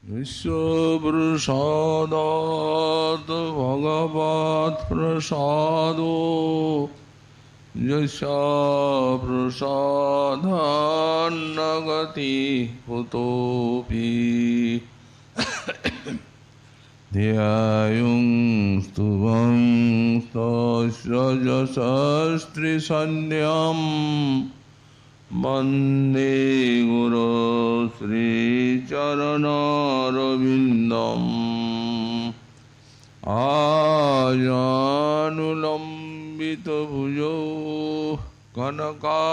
विश्वप्रसादात् भगवत्प्रसादो यस्य प्रसादान्न गतिः कुतोऽपि ध्यायुं स्तुवं स्तस्य यशस्त्रिसन्ध्यं वन्दे गुरो श्रीचरणरविन्दम् आजानुलम्बितभुजौ कनकावदातौ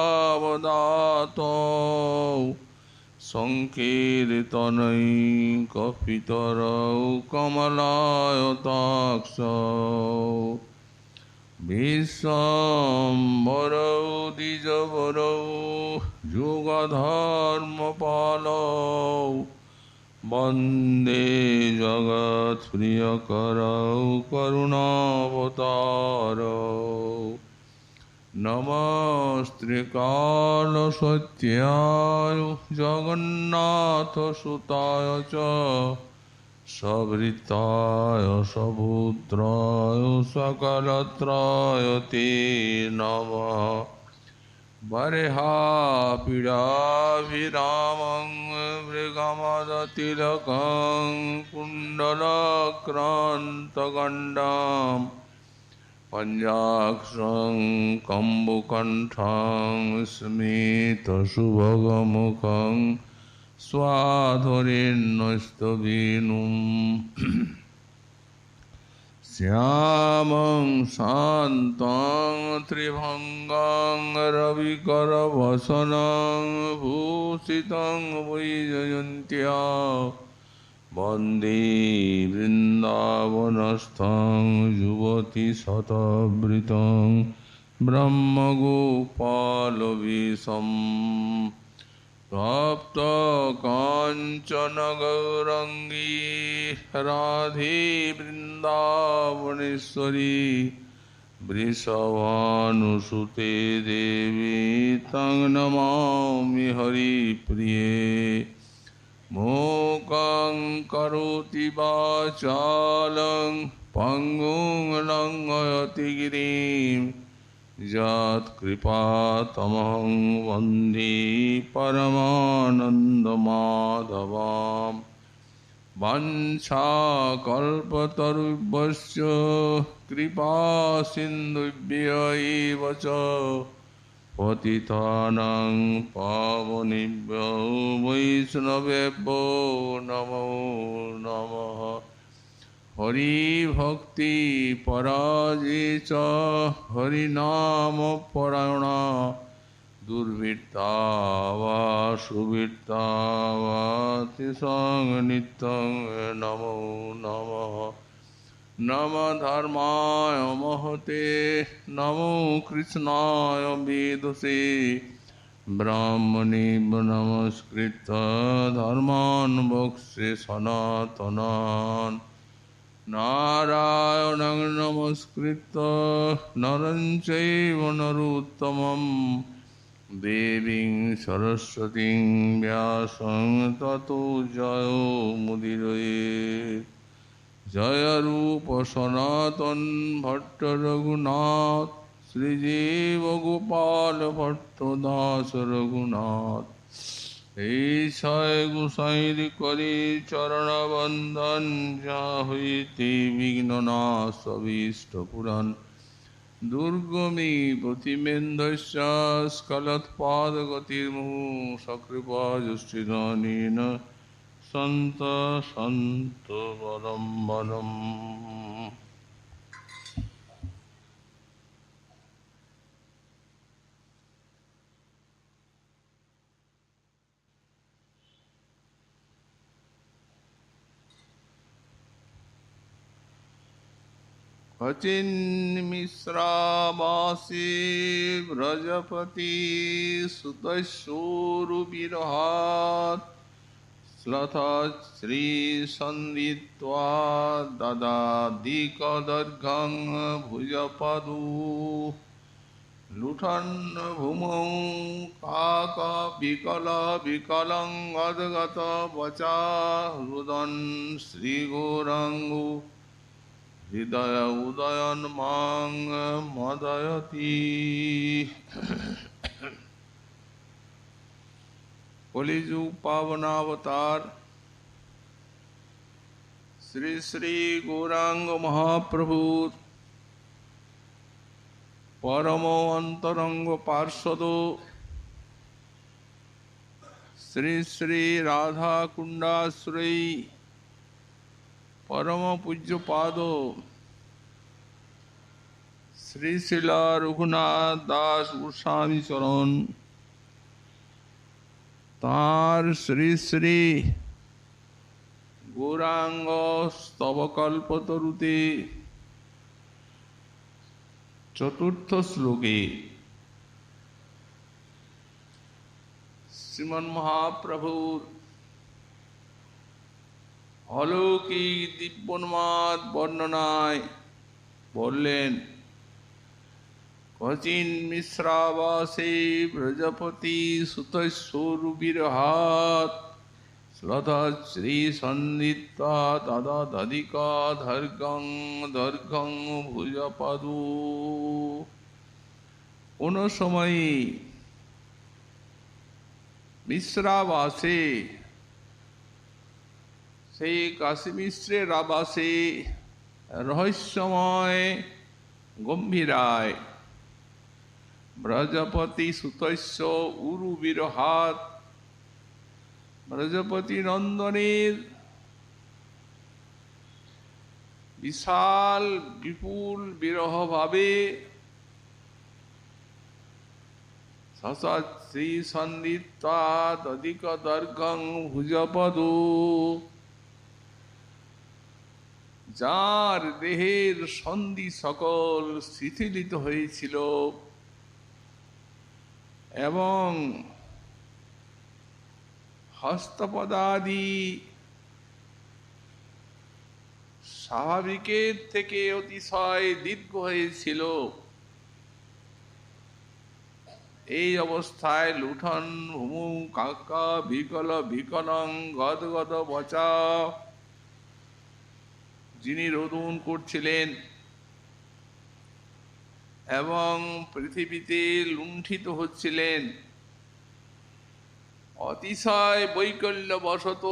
सङ्कीर्तनैकपितरौ कमलायताक्षौ विश्वम्भरौ द्विजवरौ युगधर्मपालौ वन्दे जगत्प्रियकरौ करुणावतारौ नमस्त्रिकालसत्याय जगन्नाथसुताय च सवृत्ताय सपुत्राय सकलत्राय ते नमः बर्हापीडाभिरामं मृगमदतिलकं कुण्डलक्रान्तगण्डम् पञ्चाक्षं कम्बुकण्ठं स्मितसुभगमुखं स्वाधुरेणुस्तवेणुं श्यामं शान्तं त्रिभङ्गं रविकरवसनं भूषितं वैजयन्त्या वन्दे वृन्दावनस्थं युवतिशतवृतं ब्रह्मगोपालवेशम् तप्तकाञ्चनगौरङ्गी राधे वृन्दावनेश्वरी वृषभानुसुते देवी तं नमामि हरिप्रिये मूकं करोति वाचालं पङ्गुं लङ्घयति गिरिं यत्कृपातमहं वन्दे परमानन्दमाधवां वाञ्छाकल्पतरुभ्यश्च कृपासिन्धुभ्य एव च पतितानां पावनेभ्यो वैष्णवेभ्यो नमो नमः हरिभक्ति पराजे च हरिनामपरायणा दुर्वृत्ता वा सुवृत्ता वा तेषां नित्यं नमो नमः नमो धर्माय महते नमो कृष्णाय वेदसे ब्राह्मणे नमस्कृत्य धर्मान् वक्ष्ये सनातनान् नारायणं नमस्कृत्य नरं चैव नरोत्तमं देवीं सरस्वतीं व्यासं ततो जयो मुदीरयेत् जय रूप सनातन भट्ट रघुनाथ श्रीजीव गोपाल भट्ट दास रघुनाथ ऐसाय गोसाई करी चरण बंदन जा हुईति विघ्ननाश अभीष्ट पुराण दुर्गमे प्रतिमेन्दस्य स्खलत्पादगतिर्मुहुः सकृपा जुष्टिदानेन संत संत वरम वरम क्वचिन्मिश्रावासी व्रजपति सुतशूरुविरहात् श्लथा श्रीसन्धित्वा ददाधिकदर्घं भुजपदु লুঠন ভূমৌ কাক বিকল বিকলং গদগত বচা রুদন শ্রী গৌরাঙ্গ হৃদয় উদয়ন মাং মদয়তি। কলিযুগ পাবনাবতার শ্রী শ্রী গৌরাঙ্গ মহাপ্রভুর পরম অন্তরঙ্গ পার্ষদ শ্রী শ্রী রাধা কুণ্ডাশ্রয়ী পরম পূজ্যপাদ শ্রী শিলা রঘুনাথ দাস গোস্বামী চরণ তাঁর শ্রী শ্রী গৌরাঙ্গ স্তবকল্পতরুতে চতুর্থ শ্লোকে শ্রীমন মহাপ্রভুর অলৌকিক দিব্যোন্মাদ বর্ণনায় বললেন, কচিন মিশ্রাবাসে ব্রজপতি সুতস্বরূপিরহাত শ্লথা শ্রী সন্দিত্তা দাদা দধিকা দর্ঘং দর্ঘং ভুজপাদু। কোন সময়ে মিশ্রাবাসে, সেই কাশী মিশ্রের আবাসে রহস্যময় গম্ভীরায় ব্রজপতি সুতস্য উরু বিরহাত, ব্রজপতি নন্দনের বিশাল বিপুল বিরহ ভাবে শ্রী সন্দিত্তা দধিক দর্ঘং ভুজপদু, যার দেহের সন্ধি সকল শিথিলিত হয়েছিল এবং হস্তপদাদি স্বাভাবিকের থেকে অতিশয় দীর্ঘ হয়েছিল, এই অবস্থায় লুঠন ভূমু কাকা বিকল বিকলং গদগদ বচা, যিনি রোদন করছিলেন এবং পৃথিবীতে লুণ্ঠিত হচ্ছিলেন, অতিশয় বৈকল্যবশত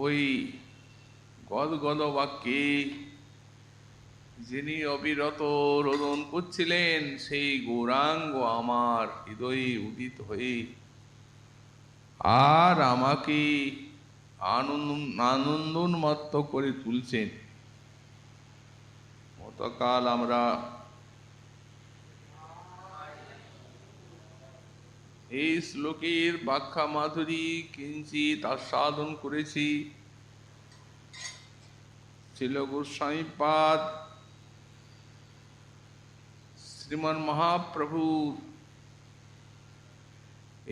ওই গদগদ বাক্যে যিনি অবিরত রোদন করছিলেন, সেই গৌরাঙ্গ আমার হৃদয়ে উদিত হয়ে আর আমাকে আনন্দোন্মত্ত করে তুলছেন। গতকাল আমরা এই শ্লোকের ব্যাখ্যা মাধুরী কিঞ্চিত আস্বাদন করেছি। ছিল গোস্বামীপাদ শ্রীমন মহাপ্রভু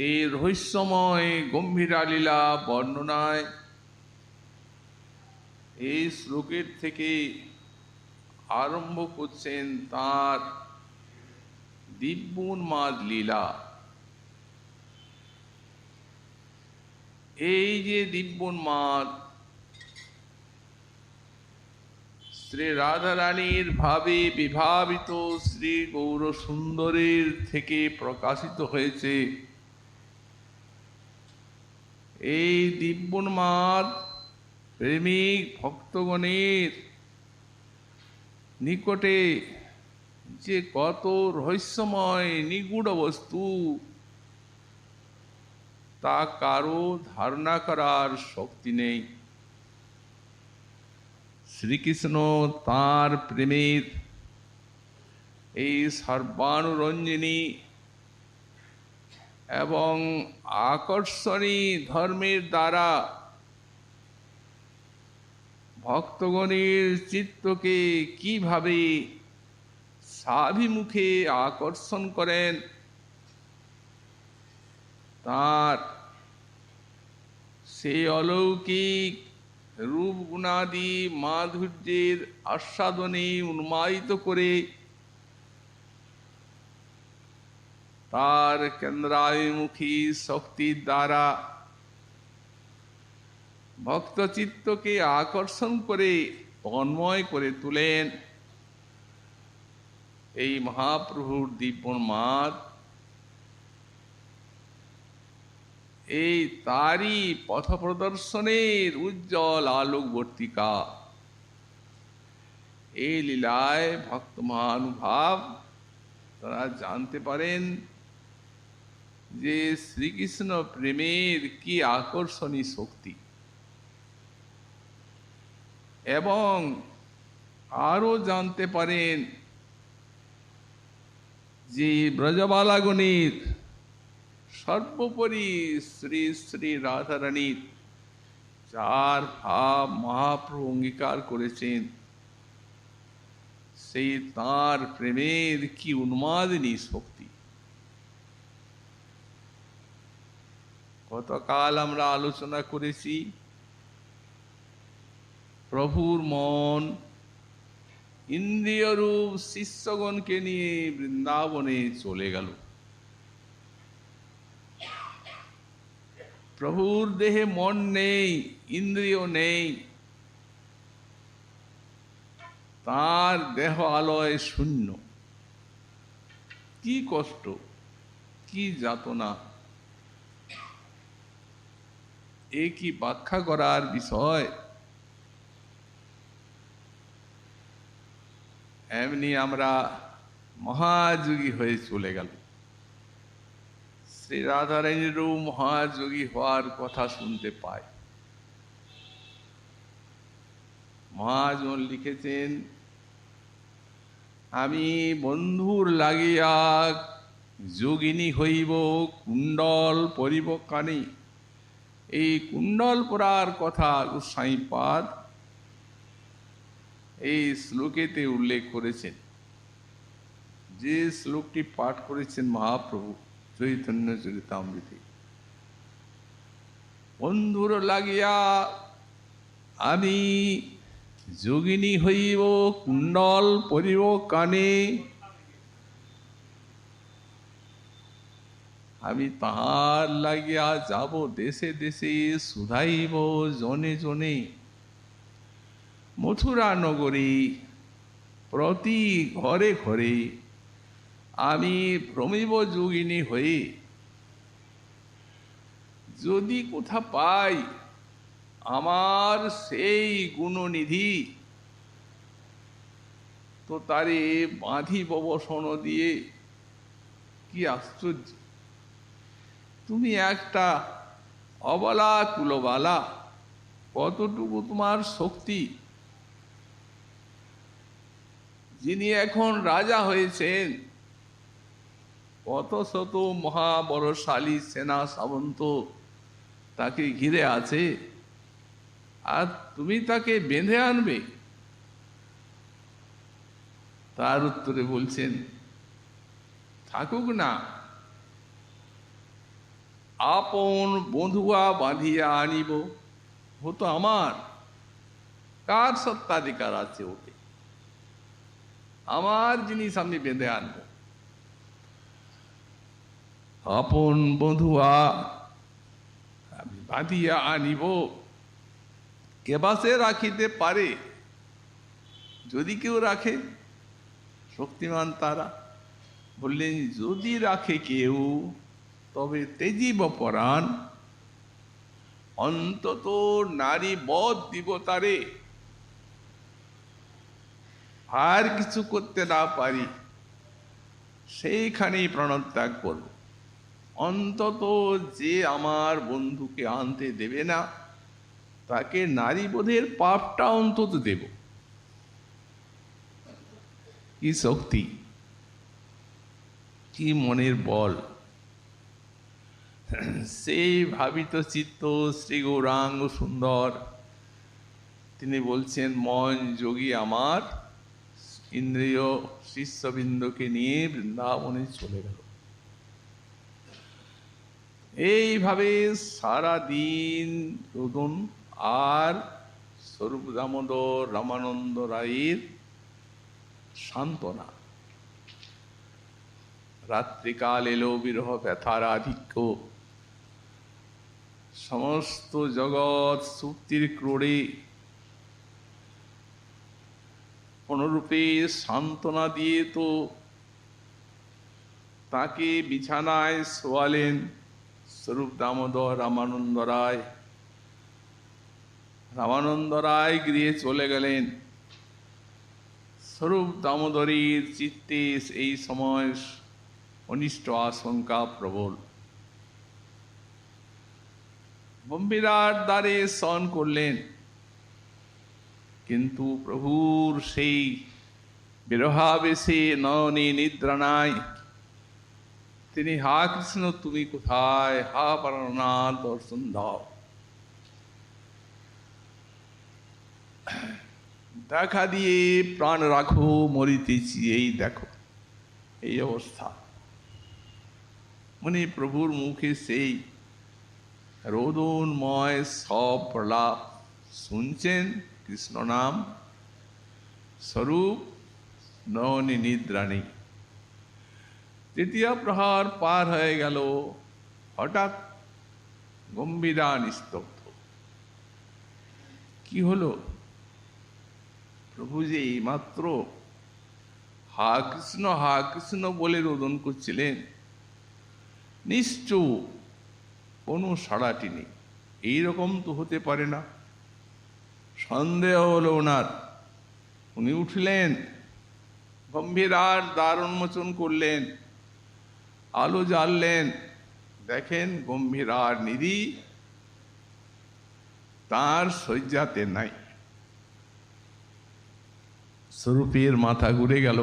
এই রহস্যময় গম্ভীরা লীলা বর্ণনায় এই শ্লোকের থেকে আরম্ভ করছেন তাঁর দিব্যোন্মাদ লীলা। এই যে দিব্যোন্মাদ শ্রী রাধারানীর ভাবে বিভাবিত শ্রী গৌর সুন্দরের থেকে প্রকাশিত হয়েছে, এই দিব্যোন্মাদ প্রেমিক ভক্তগণের নিকটে যে কত রহস্যময় নিগূঢ় বস্তু, তা কারো ধারণা করার শক্তি নেই। শ্রীকৃষ্ণ তাঁর প্রেমের এই সর্বানুরঞ্জনী এবং আকর্ষণী ধর্মের দ্বারা ভক্তগণের চিত্তকে কিভাবে স্বাভিমুখে আকর্ষণ করেন, তার সেই অলৌকিক রূপ গুণাদি মাধুর্যের আস্বাদনে উন্মাদিত করে তার কেন্দ্রাভিমুখী শক্তির দ্বারা ভক্ত চিত্তকে আকর্ষণ করে তন্ময় করে তুলেন। এই মহাপ্রভুর দিব্যমাদ এই তারই পথ প্রদর্শনের উজ্জ্বল আলোকবর্তিকা। এই লীলায় ভক্ত মহানুভাব তারা জানতে পারেন যে শ্রীকৃষ্ণ প্রেমের কি আকর্ষণী শক্তি, এবং আরো জানতে পারেন যে ব্রজবালাগণের সর্বোপরি শ্রী শ্রী রাধারানীর যার ভাব মহাপ্রভু অঙ্গীকার করেছেন, সেই তাঁর প্রেমের কি উন্মাদিনী শক্তি। গতকাল আমরা আলোচনা করেছি প্রভুর মন ইন্দ্রিয়রূপ শিষ্যগণকে নিয়ে বৃন্দাবনে চলে গেল। প্রভুর দেহে মন নেই, ইন্দ্রিয় নেই, তার দেহ আলয় শূন্য। কি কষ্ট, কি যাতনা, এ কি ব্যাখ্যা করার বিষয়? এমনি আমরা মহাযোগী হয়ে চলে গেল। শ্রী রাধারানীরও মহাযোগী হওয়ার কথা শুনতে পাই। মহাজন লিখেছেন, আমি বন্ধুর লাগিয়া যোগিনী হইব, কুণ্ডল পরিব কানে। এই কুণ্ডল পরার কথা গোসাইপাদ এই শ্লোকেতে উল্লেখ করেছেন, যে শ্লোকটি পাঠ করেছেন মহাপ্রভু চৈতন্য চরিতামৃতে। বন্ধুর লাগিয়া আমি যোগিনী হইব, কুণ্ডল পরিব কানে। আমি তাহার লাগিয়া যাব দেশে দেশে, শুধাইব জনে জনে। মথুরা নগরী প্রতি ঘরে ঘরে আমি ভ্রমিব যোগিনী হয়ে। যদি কোথা পাই আমার সেই গুণনিধি, তো তারে বাঁধিব বসন দিয়ে। কি আশ্চর্য! তুমি একটা অবলা কুলবালা, কতটুকু তোমার শক্তি। যিনি এখন রাজা হয়েছেন, কত শত মহাবলশালী সেনা সামন্ত তাকে ঘিরে আছে, আর তুমি তাকে বেঁধে আনবে? তার উত্তরে বলছেন, থাকুক না, আপন বন্ধুয়া বাঁধিয়া আনিব। ও তো আমার, কার সত্তাধিকার আছে ওকে? আমার জিনিস আমি বেঁধে আনব। আপন বন্ধুয়া আমি বাঁধিয়া আনিব। কেবা সে রাখিতে পারে? যদি কেউ রাখে, শক্তিমান তারা বললেন, যদি রাখে কেউ, তবে তেজিব পরাণ, অন্তত নারী বধ দিব তারে। আর কিছু করতে না পারি, সেইখানেই প্রাণত্যাগ করব। অন্তত যে আমার বন্ধুকে আনতে দেবে না, তাকে নারী বধের পাপটা অন্তত দেব। কি শক্তি, কি মনের বল! সেই ভাবিত চিত্ত শ্রী গৌরাঙ্গ সুন্দর, তিনি বলছেন, মন যোগী আমার ইন্দ্রিয় শিষ্যবৃন্দকে নিয়ে বৃন্দাবনে চলে গেল। এইভাবে সারা দিন রোদন আর স্বরূপ দামোদর রামানন্দ রায়ের সান্ত্বনা। রাত্রিকাল এলো বিরহ ব্যথার আধিক্য, সমস্ত জগৎ সুপ্তির ক্রোড়ে কোনরূপে সান্ত্বনা দিয়ে তো তাকে বিছানায় শোয়ালেন স্বরূপ দামোদর রামানন্দ রায়। রামানন্দ রায় গৃহে চলে গেলেন। স্বরূপ দামোদরের চিত্তে এই সময় অনিষ্ট আশঙ্কা প্রবল। গম্ভীরার দ্বারে শয়ন করলেন, কিন্তু প্রভুর সেই বিরহাবেশে নয়নে নিদ্রা নাই। তিনি হা কৃষ্ণ তুমি কোথায়, হা প্রাণনাথ দর্শন দাও। দেখা দিয়ে প্রাণ রাখো, মরিতেছি এই দেখো। এই অবস্থা মানে প্রভুর মুখে সেই রোদনময় সব প্রলাপ শুনছেন, কৃষ্ণ নাম স্বরূপ, নয়নে নিদ্রা নেই। তৃতীয় প্রহর পার হয়ে গেল, হঠাৎ গম্ভীরা নিস্তব্ধ। কি হলো? প্রভু যে এইমাত্র হা কৃষ্ণ বলে রোদন করছিলেন, নিশ্চয় কোনো সাড়াটি নেই। এইরকম তো হতে পারে না। সন্দেহ হলো ওনার। উনি উঠলেন, গম্ভীরার দ্বার উন্মোচন করলেন, আলো জ্বাললেন, দেখেন গম্ভীরার নিধি তার শয্যাতে নাই। স্বরূপের মাথা ঘুরে গেল।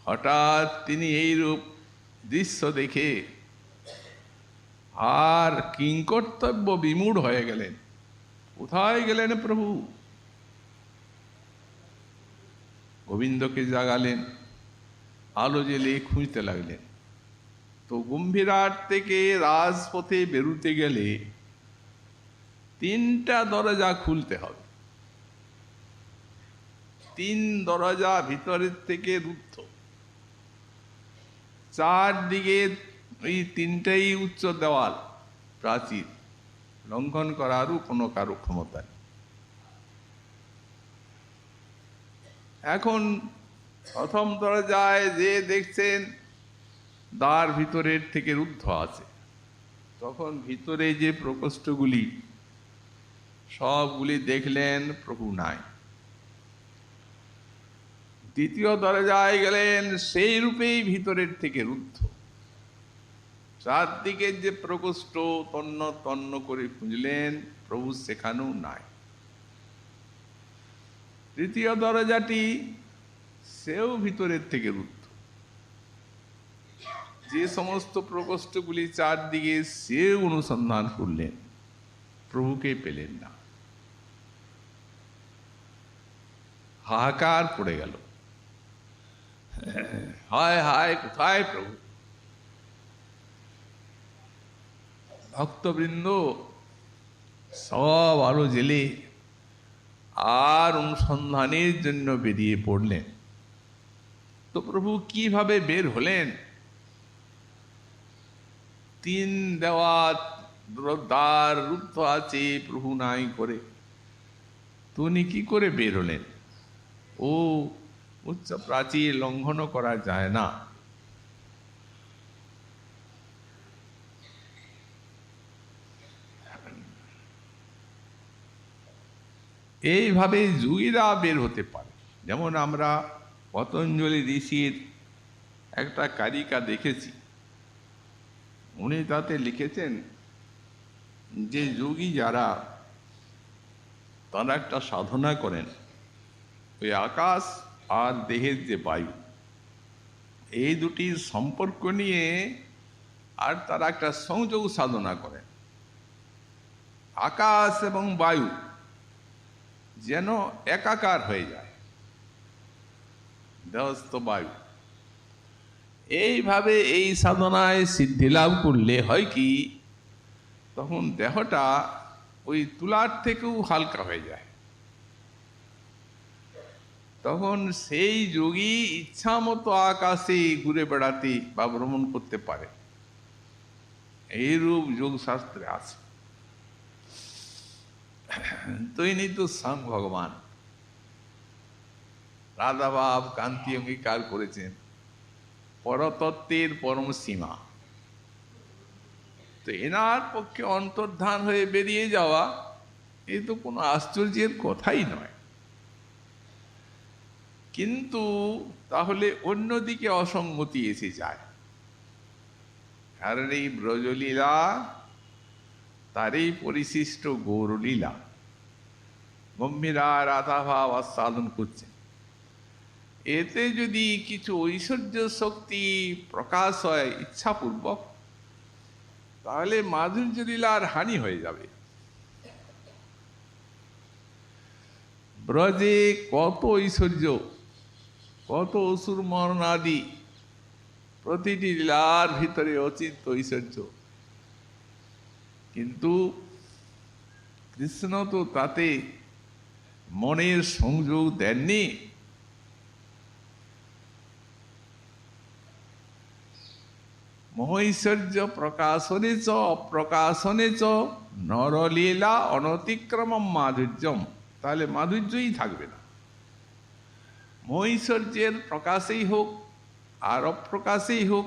হঠাৎ তিনি এইরূপ দৃশ্য দেখে আর কিংকর্তব্য বিমূঢ় হয়ে গেলেন। কোথায় গেলেন প্রভু? গোবিন্দকে জাগালেন, আলো জেলে খুঁজতে লাগলেন। তো গম্ভীরার থেকে রাজপথে বেরুতে গেলে 3টা দরজা খুলতে হবে। 3 দরজা ভিতরের থেকে রুদ্ধ। 4 দিকে এই 3টাই উচ্চ দেওয়াল, প্রাচীর, লঙ্ঘন করারও কোনো কারো ক্ষমতা নেই। এখন প্রথম দরজায় যে দেখছেন দ্বার ভিতরের থেকে রুদ্ধ আছে, তখন ভিতরে যে প্রকোষ্ঠগুলি সবগুলি দেখলেন প্রভু নাই। দ্বিতীয় দরজায় গেলেন, সেই রূপেই ভিতরের থেকে রুদ্ধ। চারদিকের যে প্রকোষ্ঠ তন্ন তন্ন করে খুঁজলেন, প্রভু সেখানেও নাই। তৃতীয় দরজাটি, সেও ভিতরের থেকে রুদ্ধ। যে সমস্ত প্রকোষ্ঠগুলি চারদিকে, সে অনুসন্ধান করলেন, প্রভুকে পেলেন না। হাহাকার পড়ে গেল, হায় হায় কোথায় প্রভু? ভক্তবৃন্দ সব আলো জেলে আর অনুসন্ধানের জন্য বেরিয়ে পড়লেন। তো প্রভু কিভাবে বের হলেন? 3 দেওয়া দ্বার রুদ্ধ আছে, প্রভু নাই করে। তো উনি কি করে বের হলেন? ও উচ্চ প্রাচীর লঙ্ঘন করা যায় না। এইভাবে যোগীরা বের হতে পারে। যেমন আমরা পতঞ্জলি ঋষির একটা কারিকা দেখেছি, উনি তাতে লিখেছেন যে যোগী যারা, তারা একটা সাধনা করেন, ওই আকাশ আর দেহের যে বায়ু, এই দুটির সম্পর্ক নিয়ে, আর তারা একটা সংযোগ সাধনা করেন। আকাশ এবং বায়ু যেন একাকার হয়ে যায়, দেহস্থ বায়ু। এইভাবে এই সাধনায় সিদ্ধি লাভ করলে হয় কি, তখন দেহটা ওই তুলার থেকেও হালকা হয়ে যায়। তখন সেই যোগী ইচ্ছা মতো আকাশে ঘুরে বেড়াতে বা ভ্রমণ করতে পারে। এইরূপ যোগ শাস্ত্রে আছে। তো ইনি তো স্বয়ং ভগবান, রাধাভাব কান্তি অঙ্গীকার করেছেন, পরতত্ত্বের পরম সীমা। তো এনার পক্ষে অন্তর্ধান হয়ে বেরিয়ে যাওয়া এ তো কোনো আশ্চর্যের কথাই নয়। কিন্তু তাহলে অন্যদিকে অসঙ্গতি এসে যায়, কারণ এই ব্রজলীলা তারই পরিশিষ্ট গৌরলীলা। গম্ভীরা রাধাভাব আস্বাদন করছেন, এতে যদি কিছু ঐশ্বর্য শক্তি প্রকাশ হয় ইচ্ছাপূর্বক, তাহলে মাধুর্য লীলার হানি হয়ে যাবে। ব্রজে কত ঐশ্বর্য, কত অসুর মরণাদি, প্রতিটি লীলার ভিতরে অচিন্ত ঐশ্বর্য, কিন্তু কৃষ্ণ তো তাতে মনের সংযোগ দেননি। মহৈশ্বর্য প্রকাশনে চ অপ্রকাশনে চ নরলীলা অনতিক্রমম মাধুর্যম, তাহলে মাধুর্যই থাকবে না। মহৈশ্বর্যের প্রকাশেই হোক আর অপ্রকাশেই হোক,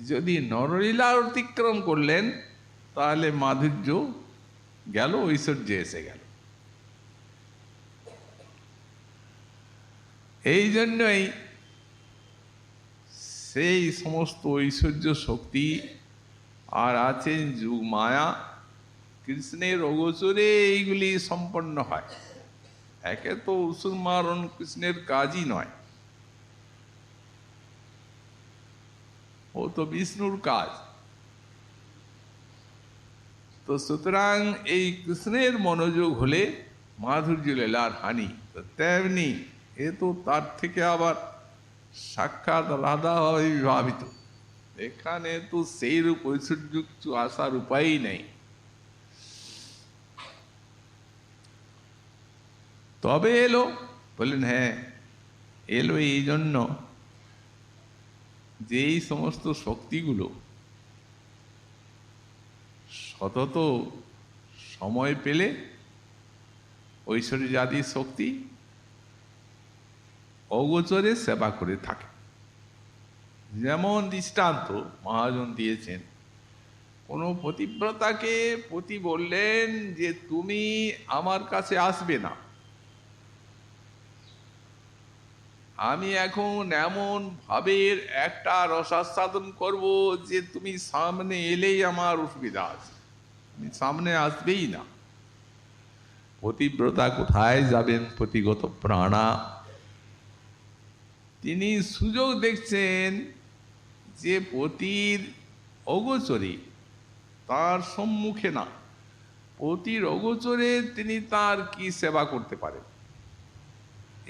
যদি নরলীলার অতিক্রম করলেন তাহলে মাধুর্য গেল, ঐশ্বর্য এসে গেল। এই জন্যই সেই সমস্ত ঐশ্বর্য শক্তি আর আছেন যুগ মায়া, কৃষ্ণের অগোচরে এইগুলি সম্পন্ন হয়। একে তো অসুর মারণ কৃষ্ণের কাজই নয়, ও তো বিষ্ণুর কাজ। তো সুতরাং এই কৃষ্ণের মনোযোগ হলে মাধুর্য লীলার হানি, তো তেমনি এ তো তার থেকে আবার সাক্ষাৎ রাধা হয় বিভাবিত, এখানে তো সেই রূপ ঐশ্বর্য কিছু আসার উপায়ই নেই। তবে এলো, বললেন হ্যাঁ এলো এই জন্য যে এই সমস্ত শক্তিগুলো সতত সময় পেলে ঐশ্বর্যাদি শক্তি অগোচরে সেবা করে থাকে। যেমন দৃষ্টান্ত মহাজন দিয়েছেন, কোনো পতিব্রতাকে পতি বললেন যে তুমি আমার কাছে আসবে না, আমি এখন এমন ভাবের একটা রসাস্বাদন করব যে তুমি সামনে এলেই আমার অসুবিধা আছে, তুমি সামনে আসবেই না। পতিব্রতা কোথায় যাবেন? পতিগত প্রাণা, তিনি সুযোগ দেখছেন যে পতির অগোচরে, তার সম্মুখে না, পতির অগোচরে তিনি তার কি সেবা করতে পারেন,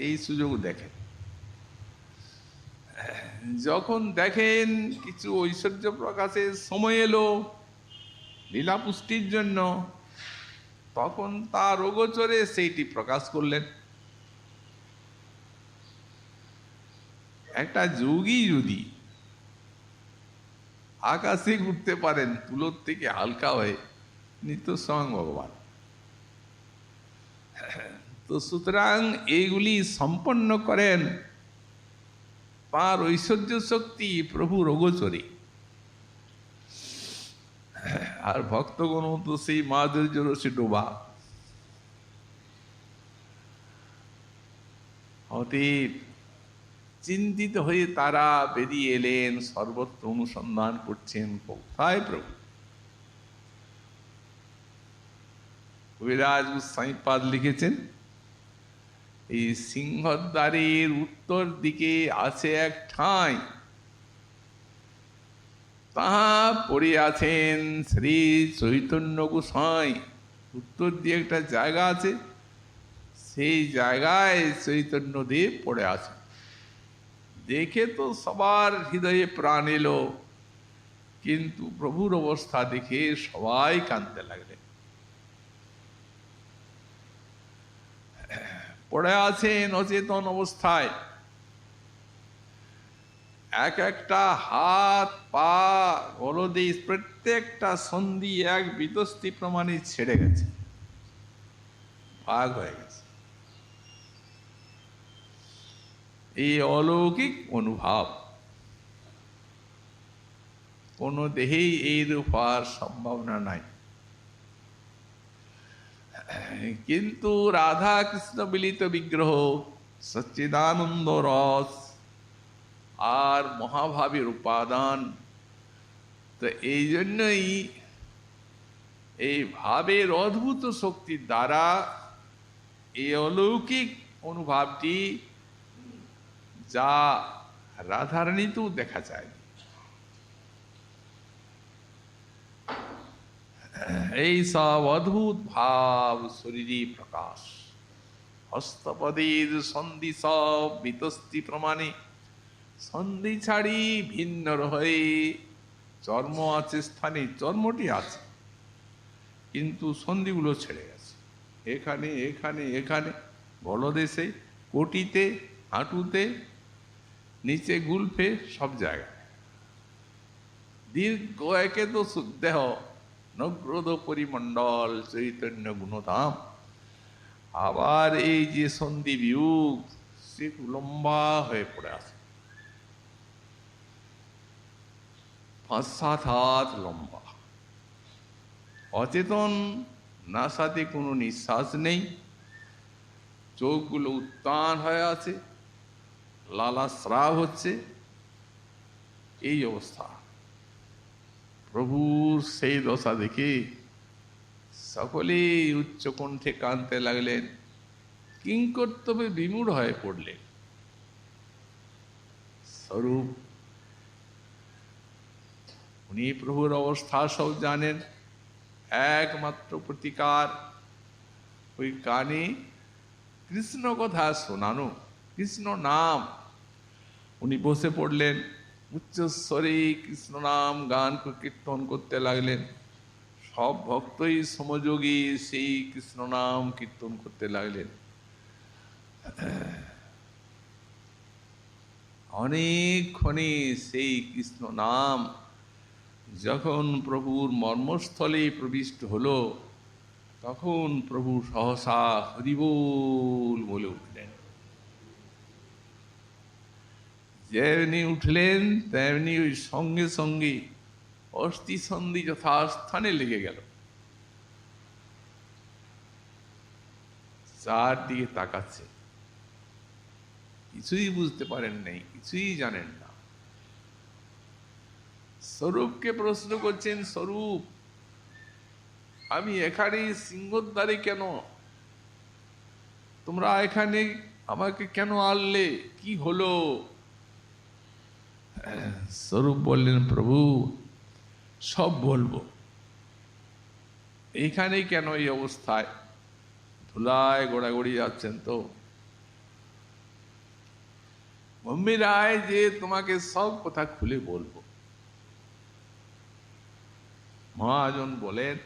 এই সুযোগ দেখেন। যখন দেখেন কিছু ঐশ্বর্য প্রকাশের সময় এলো লীলা পুষ্টির জন্য, তখন তার অগোচরে সেইটি প্রকাশ করলেন। একটা যোগী যদি আকাশে ঘুরতে পারেন তুলোর থেকে হালকা হয়ে, নিত্য স্বয়ং ভগবান। তো সুতরাং এইগুলি সম্পন্ন করেন তার ঐশ্বর্য শক্তি প্রভুর অগোচরে। আর ভক্তগণ তো সেই মাধুর্য রসে ডোবা। অতএব চিন্তিত হয়ে তারা বেরিয়ে এলেন, সর্বত্র অনুসন্ধান করছেন কোথায় প্রভু। কবিরাজ গোস্বামীপাদ লিখেছেন, এই সিংহদ্বারের উত্তর দিকে আছে এক ঠাঁই, তাহা পড়ে আছেন শ্রী চৈতন্য গোসাই। উত্তর দিয়ে একটা জায়গা আছে, সেই জায়গায় চৈতন্যদেব পড়ে আছে। দেখে তো সবার হৃদয়ে প্রাণ এলো, কিন্তু প্রভুর অবস্থা দেখে সবাই কাঁদতে লাগলেন। পড়ে আছেন অচেতন অবস্থায়। এক একটা হাত পা গলদেশ প্রত্যেকটা সন্ধি এক বিতস্তি প্রমাণে ছেড়ে গেছে, ভাগ হয়ে গেছে। এই অলৌকিক অনুভব কোন দেহেই এইরূপ হওয়ার সম্ভাবনা নাই। কিন্তু রাধা কৃষ্ণ মিলিত বিগ্রহ, সচ্চিদানন্দ রস আর মহাভাবের উপাদান, তো এই জন্যই এই ভাবের অদ্ভুত শক্তির দ্বারা এই অলৌকিক অনুভবটি যা রাধারানীতেও দেখা যায়। এই সব অদ্ভুত ভাব শরীরী প্রকাশ, হস্তপদের সন্ধি সব বিতস্তি প্রমাণে সন্ধি ছাড়ি ভিন্ন হয়ে চর্ম আছে স্থানে, চর্মটি আছে কিন্তু সন্ধিগুলো ছেড়ে গেছে। এখানে এখানে এখানে গলদেশে, কোটিতে, হাঁটুতে, নিচে গুলফে, সব জায়গায়। দীর্ঘ একে তো দেহ নগ্রদ পরিমণ্ডল চৈতন্য গুণধাম। আবার এই যে সন্ধি বিয়োগ, সে লম্বা হয়ে পড়ে আছে, 5-7 হাত লম্বা। অচেতন, নাসাতে কোনো নিঃশ্বাস নেই, চোখগুলো উত্তান হয়ে আছে, লালা স্রাব হচ্ছে, এই অবস্থা। প্রভুর সেই দশা দেখে সকলেই উচ্চ কণ্ঠে কাঁদতে লাগলেন, কিংকর্তব্যে বিমূঢ় হয়ে পড়লেন। স্বরূপ উনি প্রভুর অবস্থা সব জানেন, একমাত্র প্রতিকার ওই কানে কৃষ্ণ কথা শোনানো, কৃষ্ণ নাম। উনি বসে পড়লেন, উচ্চস্বরে কৃষ্ণ নাম গান কীর্তন করতে লাগলেন। সব ভক্তই সমযোগী সেই কৃষ্ণ নাম কীর্তন করতে লাগলেন। অনেকক্ষণে সেই কৃষ্ণ নাম যখন প্রভুর মর্মস্থলে প্রবিষ্ট হলো, তখন প্রভু সহসা হরিবোল বলে উঠলেন। যেমনি উঠলেন তেমনি ওই সঙ্গে সঙ্গে অস্থি সন্ধি যথাস্থানে লেগে গেল। চারদিকে তাকাচ্ছে, কিছুই বুঝতে পারেন নাই, কিছুই জানেন না। স্বরূপকে প্রশ্ন করছেন, স্বরূপ আমি এখানে সিংহদ্বারে কেন? তোমরা এখানে আমাকে কেন আনলে? কি হলো? স্বরূপ বললেন, প্রভু সব বলবো। এইখানে কেন এই অবস্থায়? ধুলায় গোড়াগড়ি যাচ্ছেন তো? গম্ভীরায় যে তোমাকে সব কথা খুলে বলবো। মহাজন বলেন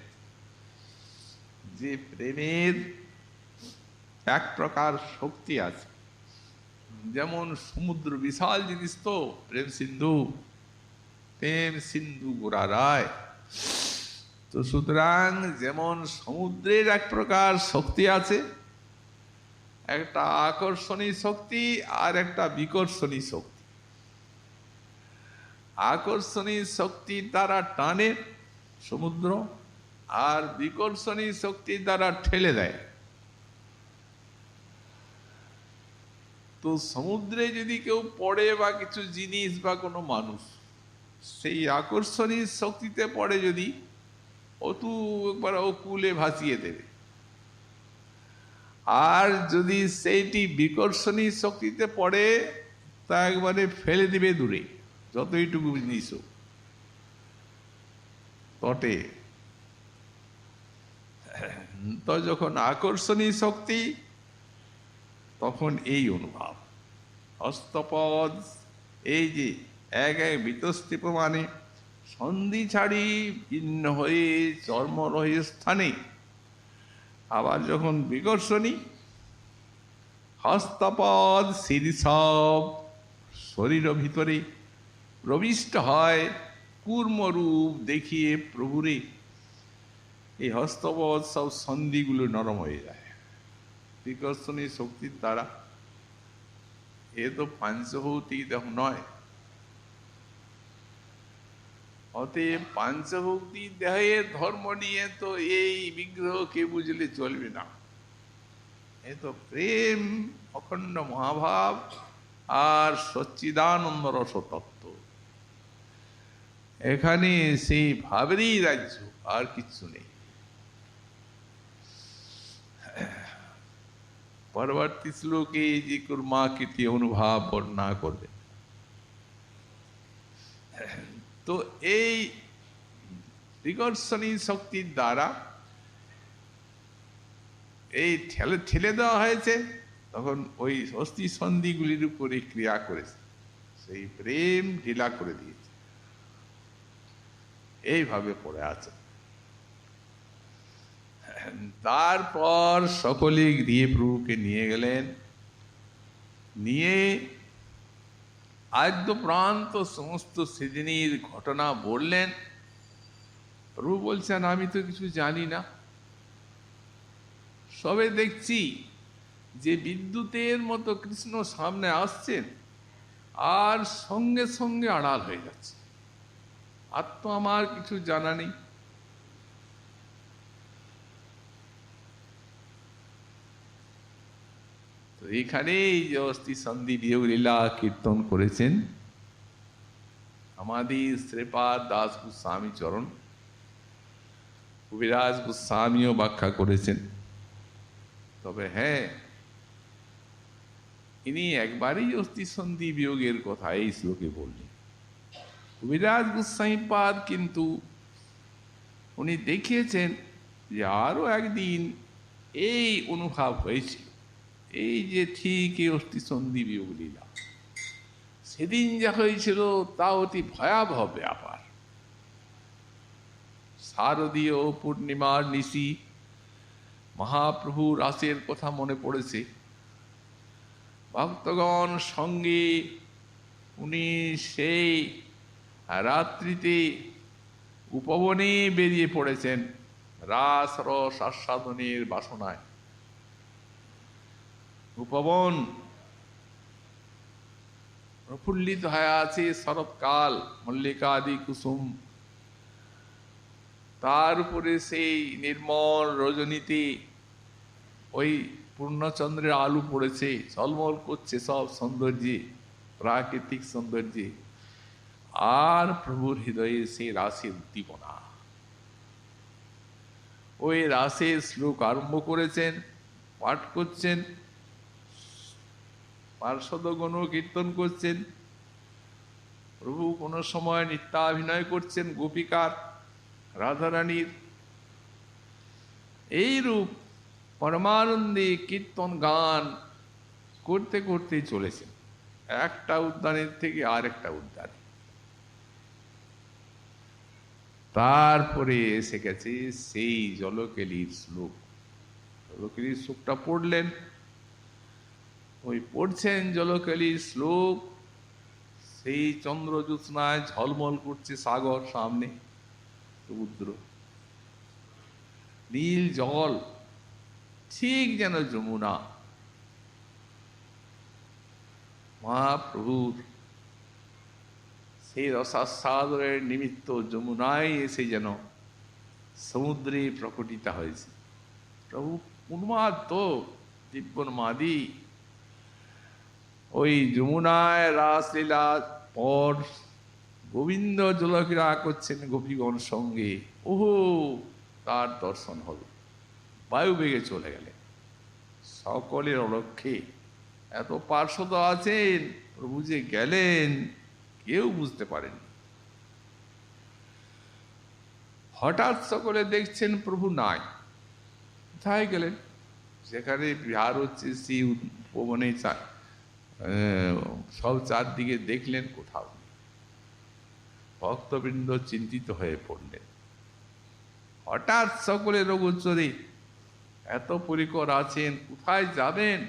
যে প্রেমের এক প্রকার শক্তি আছে, যেমন সমুদ্র বিশাল জিনিস তো, প্রেম সিন্ধু, প্রেম সিন্ধু গোরা রায়। তো সুতরাং যেমন সমুদ্রের এক প্রকার শক্তি আছে, একটা আকর্ষণী শক্তি আর একটা বিকর্ষণী শক্তি। আকর্ষণী শক্তির দ্বারা টানে সমুদ্র, আর বিকর্ষণী শক্তির দ্বারা ঠেলে দেয়। তো সমুদ্রে যদি কেউ পড়ে বা কিছু জিনিস বা কোনো মানুষ, সেই আকর্ষণী শক্তিতে পড়ে যদি, অতু একবার ও কুলে ভাসিয়ে দেবে। আর যদি সেইটি বিকর্ষণী শক্তিতে পড়ে, তা একবারে ফেলে দিবে দূরে, যতইটুকু জিনিস হোক, তটে। তো যখন আকর্ষণী শক্তি, তখন এই অনুভব। হস্তপদ এই যে এক এক বিতস্তি প্রমাণে সন্ধি ছাড়ি ভিন্ন হয়ে চর্মরহে স্থানে। আবার যখন বিকর্ষণী, হস্তপদ শিরসব শরীর ভিতরে প্রবিষ্ট হয় কূর্মরূপ দেখিয়ে প্রভুরে। এই হস্তপদ সব সন্ধিগুলো নরম হয়ে যায় বিকর্ষণী শক্তির দ্বারা। এ তো পাঞ্চভৌতিক দেহ নয়, অতএব পাঞ্চভৌতিক দেহের ধর্ম নিয়ে তো এই বিগ্রহকে বুঝলে চলবে না। এ তো প্রেম, অখণ্ড মহাভাব আর সচ্চিদানন্দ রসতত্ত্ব। এখানে সেই ভাবেরই রাজ্য, আর কিচ্ছু নেই। পরবর্তী শ্লোকে যে কুর্মাকৃতি অনুভাব বর্ণনা করবে। তো এই বিকর্ষণী শক্তির দ্বারা এই ঠেলে দেওয়া হয়েছে, তখন ওই অস্থি সন্ধিগুলির উপরে ক্রিয়া করেছে, সেই প্রেম ঢিলা করে দিয়েছে। এইভাবে পড়ে আছে। তারপর সকলে গৃহে প্রভুকে নিয়ে গেলেন, নিয়ে আদ্য প্রান্ত সমস্ত সেদিনের ঘটনা বললেন। প্রভু বলছেন, আমি তো কিছু জানি না, সবে দেখছি যে বিদ্যুতের মতো কৃষ্ণ সামনে আসছেন আর সঙ্গে সঙ্গে আড়াল হয়ে যাচ্ছে, আর তো আমার কিছু জানা নেই। তো এখানে যে অস্থি সন্ধি বিয়োগ লীলা কীর্তন করেছেন আমাদের শ্রীপাদ দাস গোস্বামী চরণ, কবিরাজ গোস্বামীও ব্যাখ্যা করেছেন। তবে হ্যাঁ, ইনি একবারই অস্থি সন্ধি বিয়োগের কথা এই শ্লোকে বললেন। কবিরাজ গোস্বামী পাদ কিন্তু উনি দেখিয়েছেন যে আরো একদিন এই অনুভব হয়েছিল, এই যে ঠিক এই অস্থি সন্ধি বিয়োগ লীলা সেদিন যা হয়েছিল তা অতি ভয়াবহ ব্যাপার। শারদীয় পূর্ণিমার নিশি মহাপ্রভু রাসের কথা মনে পড়েছে। ভক্তগণ সঙ্গে উনি সেই রাত্রিতে উপবনে বেরিয়ে পড়েছেন রাস রস আস্বাদনের বাসনায়। উপবন প্রফুল্লিত হয়ে আছে শরৎকাল, মল্লিকাদি কুসুম, তার উপরে সেই নির্মল রজনীতে ওই পূর্ণচন্দ্রের আলো পড়েছে, ঝলমল করছে সব সৌন্দর্যে, প্রাকৃতিক সৌন্দর্যে। আর প্রভুর হৃদয়ে সেই রাসের উদ্দীপনা। ওই রাসের শ্লোক আরম্ভ করেছেন, পাঠ করছেন, পার্শ্বদগণ কীর্তন করছেন। প্রভু কোন সময় নিত্যাভিনয় করছেন গোপিকার, রাধারানীর। এইরূপ পরমানন্দে কীর্তন গান করতে করতে চলেছেন একটা উদ্যানের থেকে আরেকটা উদ্যানে। তারপরে এসে গেছে সেই জলকেলির শ্লোক। জলকেলির শ্লোকটা পড়লেন, ওই পড়ছেন জলকেলির শ্লোক, সেই চন্দ্রজ্যোৎস্নায় ঝলমল করছে সাগর, সামনে সমুদ্র, নীল জল, ঠিক যেন যমুনা। মহাপ্রভুর সেই রসাস্বাদনের নিমিত্ত যমুনায় এসে যেন সমুদ্রে প্রকটিত হয়েছে। প্রভু উন্মাদ দিব্যন্মাদি ওই যমুনায় রাসলীলা পর গোবিন্দ জলক্রীড়া করছেন গোপীগণ সঙ্গে। ওহো, তার দর্শন হল, বায়ু বেগে চলে গেলেন সকলের অলক্ষ্যে। এত পার্শ্বদ আছেন, প্রভু যে গেলেন কেউ বুঝতে পারেন। হঠাৎ সকলে দেখছেন প্রভু নাই, কোথায় গেলেন? যেখানে বিহার হচ্ছে সেই উপবনে সব চারদিকে দেখলেন, কোথাও ভক্তবৃন্দ চিন্তিত হয়ে পড়লেন। হঠাৎ সকলের গোচরে এত পরিকর আছেন, কোথায় যাবেন?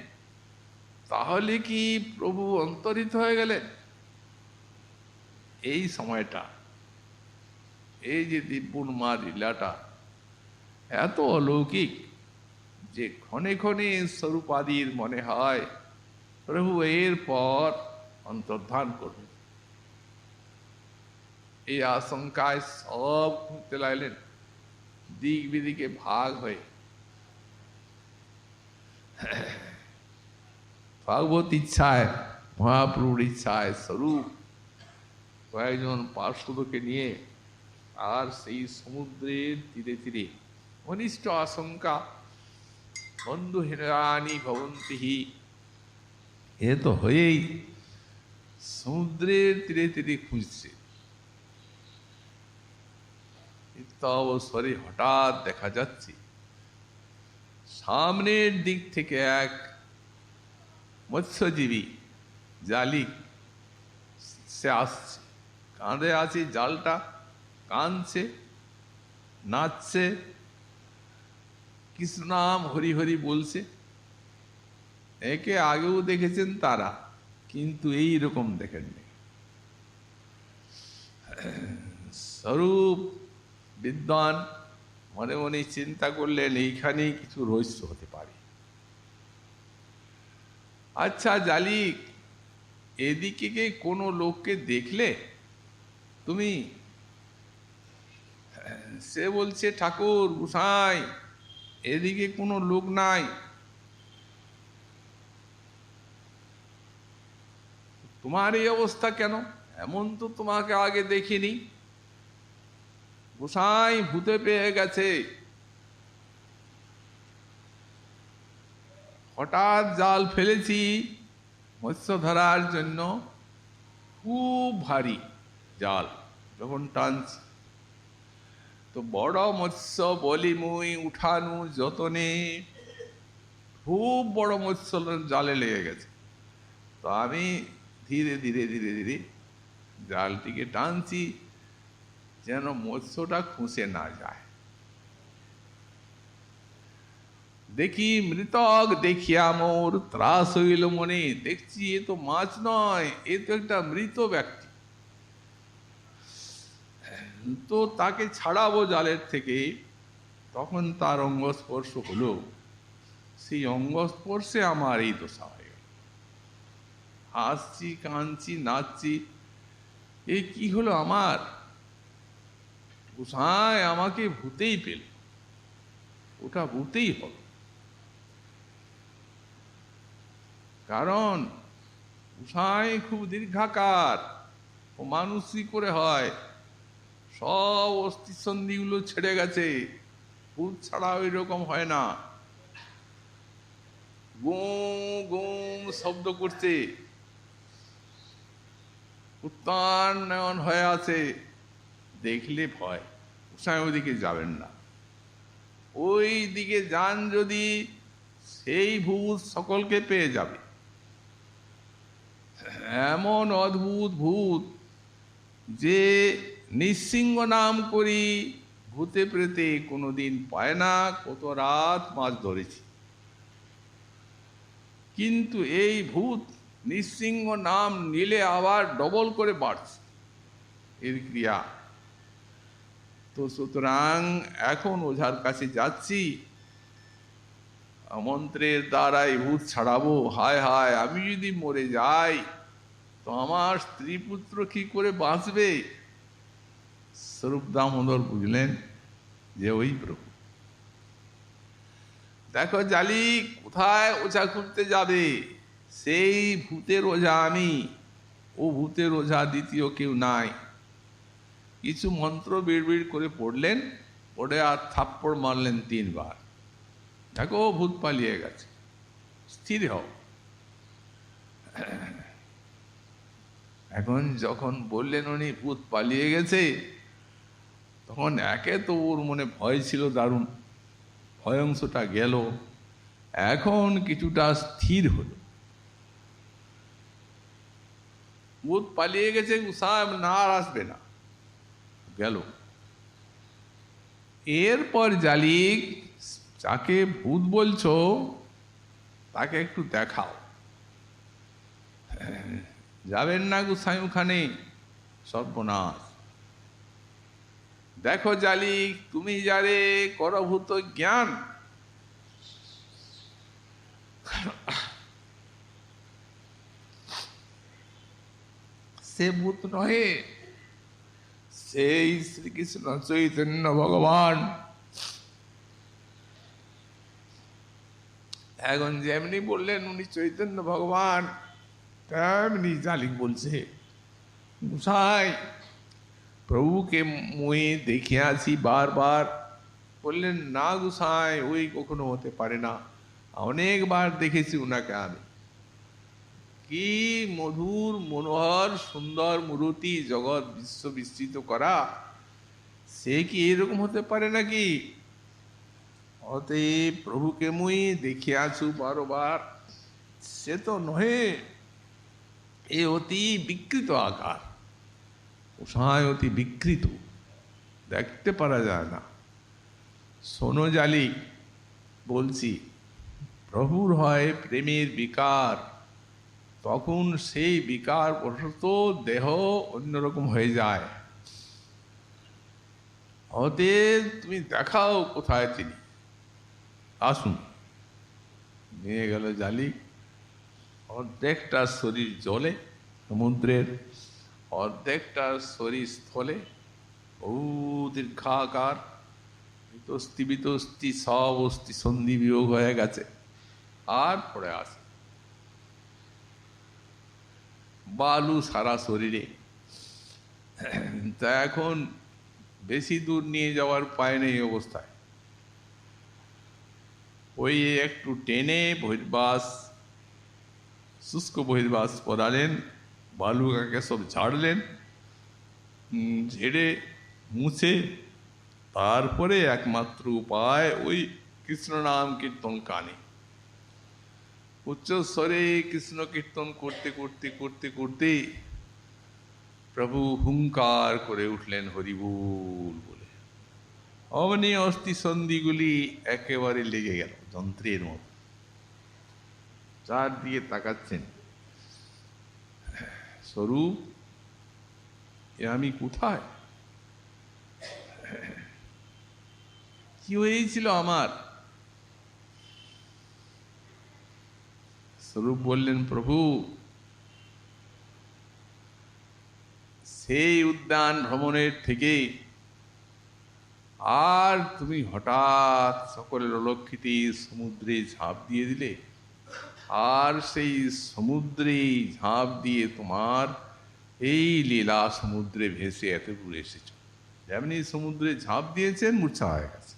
তাহলে কি প্রভু অন্তরিত হয়ে গেলেন? এই সময়টা, এই যে দিব্যুন্মাদ লীলাটা এত অলৌকিক যে ক্ষণে ক্ষণে স্বরূপাদির মনে হয় প্রভু এর পর অন্তর্ধান করবেন। এই আশঙ্কায় সব ঘুরতে লাগলেন দিক বিদিকে ভাগ হয়ে। ভগবত ইচ্ছায়, মহাপ্রভুর ইচ্ছায় স্বরূপ কয়েকজন পার্শ্বদকে নিয়ে আর সেই সমুদ্রের তীরে তীরে অনিষ্ট আশঙ্কা বন্ধু হেরানি ভবন্তিহি এ তো হয়েই সমুদ্রের তীরে তীরে খুঁজছে। অবসরে হঠাৎ দেখা যাচ্ছে সামনের দিক থেকে এক মৎস্যজীবী জালি সে আসছে, কাঁধে আছে জালটা, কাঁদছে, নাচছে, কৃষ্ণ নাম হরি হরি বলছে। একে আগেও দেখেছেন তারা, কিন্তু এই রকম দেখেননি। স্বরূপ বিদ্বান মনে মনে চিন্তা করলেন এইখানেই কিছু রহস্য হতে পারে। আচ্ছা জালিক, এদিকে কে কোনো লোককে দেখলে তুমি? সে বলছে, ঠাকুর গোসাই এদিকে কোনো লোক নাই। তোমার এই অবস্থা কেন? এমন তো তোমাকে আগে দেখিনি। গোসাই ভূতে পেয়ে গেছে, হঠাৎ জাল ফেলেছি মৎস্য ধরার জন্য, খুব ভারী জাল, যখন টানছি তো বড় মৎস্য বলি মুই উঠানু যতনে, খুব বড় মৎস্য জালে লেগে গেছে। তো আমি ধীরে ধীরে ধীরে ধীরে জালটিকে টানছি যেন মৎস্যটা খুঁজে না যায়। দেখি মৃতক দেখিয়া মোর ত্রাস হইল মনে। দেখছি এ তো মাছ নয়, এ তো একটা মৃত ব্যক্তি। তো তাকে ছাড়াবো জালের থেকে, তখন তার অঙ্গস্পর্শ হলো। সেই অঙ্গস্পর্শে আমার এই দশা হয়ে গেল। হাসছি, কাঁদছি, নাচছি, এ কি হলো আমার? গোসাই আমাকে ভূতেই পেল, ওটা ভূতেই হলো। কারণ গোসাই খুব দীর্ঘাকার, ও মানুষই করে হয়, সব অস্থিসন্ধিগুলো ছেড়ে গেছে। ভূত ছাড়া ওই রকম হয় না। গুম গুম শব্দ করছে, উত্তান নয়ন হয়ে আছে, দেখলে ভয়। গোসাই ওইদিকে যাবেন না। ওই দিকে যান যদি, সেই ভূত সকলকে পেয়ে যাবে। এমন অদ্ভুত ভূত যে নৃসিংহ নাম করি ভূতে প্রেতে কোনোদিন পায় না। কত রাত মাছ ধরেছি, কিন্তু এই ভূত নৃসিংহ নাম নিলে আবার ডবল করে বাড়ছে এর ক্রিয়া। তো সুতরাং এখন ওঝার কাছে যাচ্ছি, মন্ত্রের দ্বারাই ভূত ছাড়াবো। হায় হায়, আমি যদি মরে যাই তো আমার স্ত্রী পুত্র কি করে বাঁচবে? স্বরূপ দামোদর বুঝলেন যে ওই প্রভু। দেখো জালি, কোথায় ওঝা খুঁজতে যাবে? সেই ভূতের ওঝা আমি, ও ভূতের ওঝা দ্বিতীয় কেউ নাই। কিছু মন্ত্র বিড়বিড় করে পড়লেন, পড়ে আর থাপ্পড় মারলেন 3 বার। দেখো ভূত পালিয়ে গেছে, স্থির হও। এখন যখন বললেন উনি ভূত পালিয়ে গেছে, তখন একে তো ওর মনে ভয় ছিল দারুণ, ভয় অংশটা গেল, এখন কিছুটা স্থির হলো। ভূত পালিয়ে গেছে, সাহেব না আর আসবে না, গেল। এরপর জালিক, যাকে ভূত বলছো তাকে একটু দেখাও। যাবেন না গোসাই ওখানে, সর্বনাশ। দেখো জালি, তুমি যারে করভূত জ্ঞান, সে ভূত নহে, সেই শ্রীকৃষ্ণ চৈতন্য ভগবান। এখন যেমনি বললেন উনি চৈতন্য ভগবান, তেমনি জালিক বলছে, গোসাই প্রভুকে মুই দেখে আছি বারবার। বললেন, না গোসাই, ওই কখনো হতে পারে না, অনেকবার দেখেছি ওনাকে আমি। কি মধুর মনোহর সুন্দর মূর্তি, জগৎ বিশ্ব বিস্তৃত করা, সে কি এরকম হতে পারে নাকি? অতএব প্রভুকে মুই দেখে আছু বারবার, সে তো নহে, এ অতি বিকৃত আকার, গোসাই অতি বিকৃত, দেখতে পারা যায় না। শোনো জালি, বলছি, প্রভুর হয় প্রেমের বিকার, তখন সেই বিকার বশত দেহ অন্যরকম হয়ে যায়। অতএব তুমি দেখাও কোথায় তিনি, আসুন। নিয়ে গেল জালি। অর্ধেকটা শরীর জলে সমুদ্রের, অর্ধেকটা শরীর স্থলে, বহু দীর্ঘাকার, বিতস্তি বিতস্তি সব অস্থি সন্ধি বিয়োগ হয়ে গেছে, আর পড়ে আসে বালু সারা শরীরে। তা এখন বেশি দূর নিয়ে যাওয়ার পায় নেই অবস্থায়, ওই একটু টেনে বহির্বাস, শুষ্ক বহির্বাস পরালেন, বালুকাকে সব ঝাড়লেন, ঝেড়ে মুছে তারপরে একমাত্র উপায় ওই কৃষ্ণ নাম কীর্তন কানে। উচ্চস্বরে কৃষ্ণ কীর্তন করতে করতে করতে করতে প্রভু হুঙ্কার করে উঠলেন হরিবুল বলে। অমনি অস্থি সন্ধিগুলি একেবারে লেগে গেল যন্ত্রের মতো, চারদিকে তাকাচ্ছেন, স্বরূপ এ আমি কোথায়, কি হয়েছিল আমার? স্বরূপ বললেন, প্রভু সেই উদ্যান ভ্রমণের থেকে আর তুমি হঠাৎ সকলের অলক্ষিতে সমুদ্রে ঝাঁপ দিয়ে দিলে, আর সেই সমুদ্রে ঝাঁপ দিয়ে তোমার এই লীলা সমুদ্রে ভেসে এত দূর এসেছ। যেমনি সমুদ্রে ঝাঁপ দিয়েছেন, মূর্ছা হয়ে গেছে,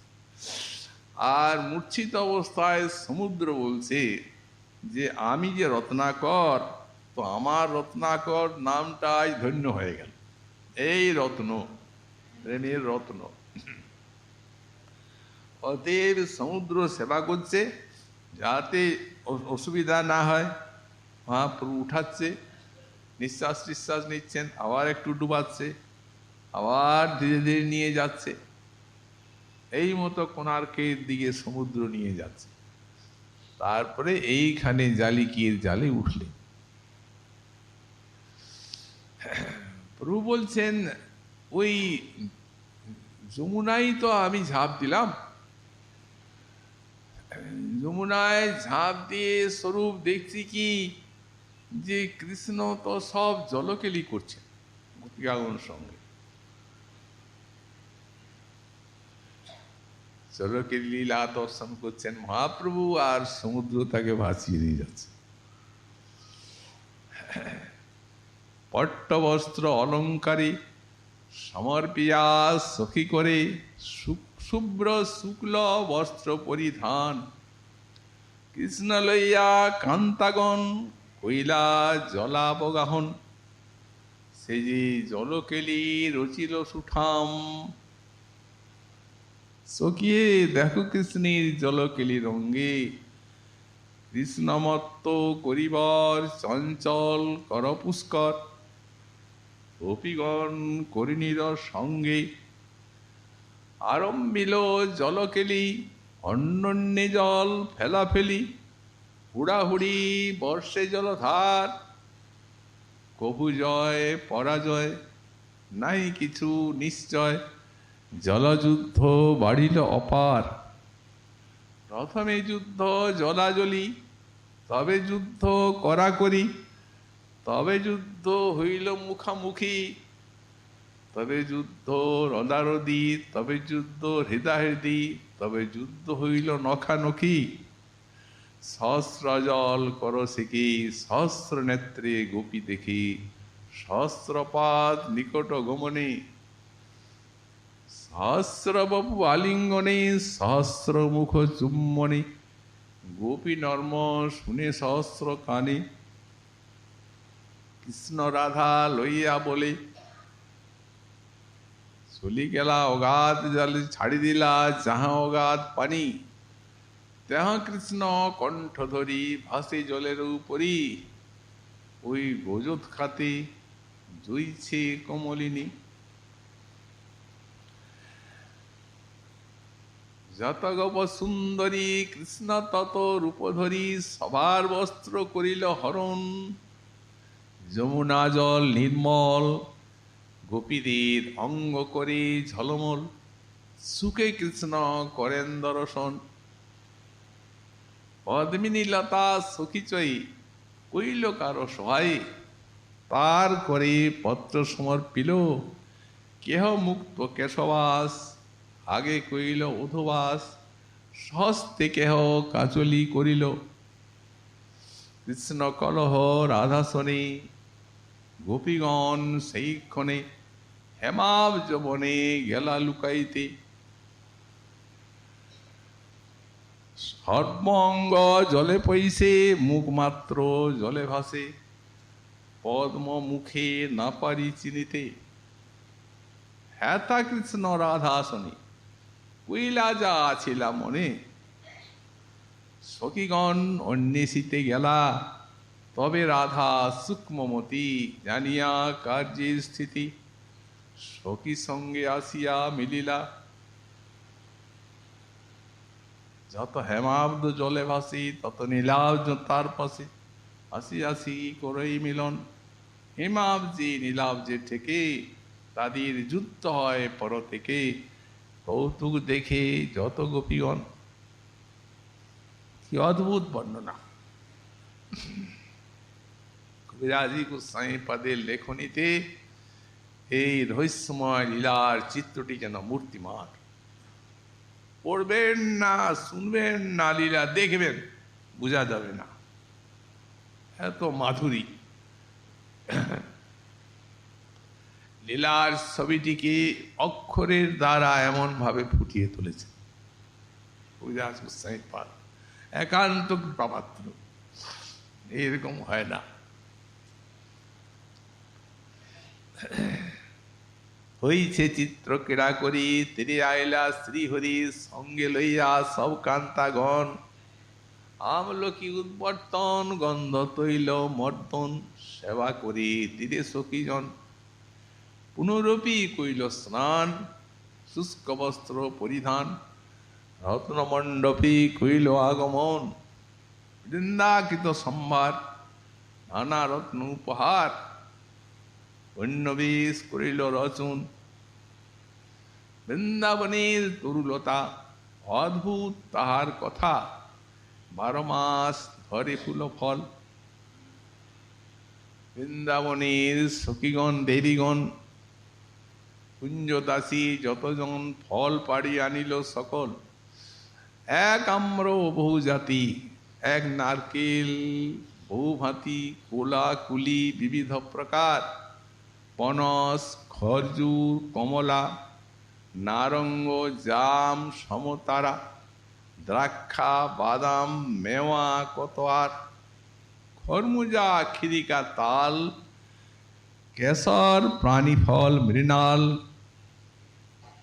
আর মূর্ছিত অবস্থায় সমুদ্র বলছে যে আমি যে রত্নাকর, তো আমার রত্নাকর নামটাই ধন্য হয়ে গেল। এই রত্ন, প্রেমের রত্ন। অতএব সমুদ্র সেবা করছে যাতে অসুবিধা না হয়। মহাপ্রভু উঠাচ্ছে, নিঃশ্বাস নিঃশ্বাস নিচ্ছেন, আবার একটু ডুবাচ্ছে, আবার ধীরে ধীরে নিয়ে যাচ্ছে, এই মতো কোণার্কের দিকে সমুদ্র নিয়ে যাচ্ছে। তারপরে এইখানে জালিকির জালে উঠলে প্রভু বলছেন, ওই যমুনায় তো আমি ঝাঁপ দিলাম, যমুনায় ঝাঁপ দিয়ে স্বরূপ দেখছি কি যে কৃষ্ণ তো সব জলকেলি করছে গোপিকাগণ সঙ্গে, জলকেলি লীলা দর্শন করছেন মহাপ্রভু, আর সমুদ্র তাকে ভাসিয়ে নিয়ে যাচ্ছে। পট্টবস্ত্র অলঙ্কারে সমর্পিয়া সখী করে, শুভ্র শুক্ল বস্ত্র পরিধান, কৃষ্ণ লইয়া কান্তাগণ কইলা জলাবগাহন, সে যে জলকেলি রচিল সুঠাম। সখিয়ে দেখো কৃষ্ণের জলকেলি রঙ্গে, কৃষ্ণমত্ত করিবার চঞ্চল কর পুষ্কর, গোপীগণ করিণীর সঙ্গে, আরম্ভিল জলকেলি অন্যন্যে জল ফেলাফেলি, হুড়াহুড়ি বর্ষে জলধার, কভু জয় পরাজয় নাই কিছু নিশ্চয়। জলযুদ্ধ বাড়িল অপার, প্রথমে যুদ্ধ জলাজলি, তবে যুদ্ধ করাকরি, তবে যুদ্ধ হইল মুখামুখি, তবে যুদ্ধ রদারদি, তবে যুদ্ধ হৃদাহৃদি, তবে যুদ্ধ হইল নখানখি। সহস্র জল কর শিখি, সহস্র নেত্রে গোপী দেখি, সহস্রপাদ নিকট গমনে, সহস্র বপু আলিঙ্গনে, সহস্র মুখ চুম্বনে। গোপী নর্ম শুনে সহস্র কানে, কৃষ্ণ রাধা লইয়া বলে, চলি গেলা অগাধ জলে, ছাড়ি দিলা যাহা অগাধ পানি, তেহ কৃষ্ণ কণ্ঠ ধরি ভাসে জলের উপরি। ওই গোজত খাতে জইছে কমলিনী। যত গপ সুন্দরী কৃষ্ণ তত রূপধরী, সবার বস্ত্র করিল হরণ। যমুনা জল নির্মল, গোপীদের অঙ্গ করে ঝলমল, সুখে কৃষ্ণ করেন দর্শন। পদ্মিনী লতা সখিচয়ী কইল কারো সহায়, তার করে পত্র সমর্পিল কেহ মুক্ত কেশবাস। আগে কইল অধবাস, সহস্তে কেহ কাচলি করিল। কৃষ্ণ কলহ রাধা শনি, গোপীগণ সেই ক্ষণে হেমাব্জ বনে গেলা লুকাইতে। সর্বঙ্গ জলে পৈশে, মুখ মাত্র জলে ভাসে, পদ্ম মুখে না পারি চিনিতে। হেতা কৃষ্ণ রাধা শনি, কইলা যা ছিলা মনে। সখীগণ অন্বেষিতে গেলা, তবে রাধা সূক্ষ্মমতি জানিয়া কার্যের স্থিতি। সখী সঙ্গে আসিয়া মিলিলা, যত হেমাব্দ জলে ভাসি, তত নীলাব্জ তার পাশে। আসি আসি করই মিলন, হেমাব্জে নীলাব্জে থেকে, তাদের যুদ্ধ হয় পর থেকে। কৌতুক দেখে যত গোপীগণ। কি অদ্ভুত বর্ণনা! কবিরাজি গোস্বাই পাদের লেখনীতে এই রহস্যময় লীলার চিত্রটি যেন মূর্তিমান। পড়বেন না, শুনবেন না, লীলা দেখবেন, বোঝা যাবে না, এত মাধুরী। লীলার ছবিটিকে অক্ষরের দ্বারা এমন ভাবে ফুটিয়ে তুলেছে কবিরাজ গোস্বাই পাদ, একান্ত কৃপামাত্র, এরকম হয় না। হইছে চিত্র ক্রীড়া করি, তীরে আইলা শ্রীহরি, সঙ্গে লইয়া সব কান্তাগণ। আমলকি উদ্বর্তন, গন্ধ তৈল মর্দন, সেবা করি তীরে সখীজন। পুনরপি কইল স্নান, শুষ্ক বস্ত্র পরিধান, রত্নমণ্ডপী কইল আগমন। বৃন্দাকৃত সম্ভার, নানা রত্ন উপহার, বন্যবেশ করিল রচন। বৃন্দাবনের তরুলতা, অদ্ভুত তাহার কথা, 12 মাস ধরে ফুল ফল। বৃন্দাবনের সখীগণ দেবীগণ, কুঞ্জদাসী যতজন, ফল পাড়ি আনিল সকল। এক আম্র বহু জাতি, এক নারকেল বহু ভাতি, কোলা কুলি বিবিধ প্রকার, পনস খরজুর কমলা, নারঙ্গ জাম সমতারা, দ্রাক্ষা বাদাম মেওয়া কত আর, খরমুজা খিরিকা তাল, কেশর প্রাণী ফল মৃণাল,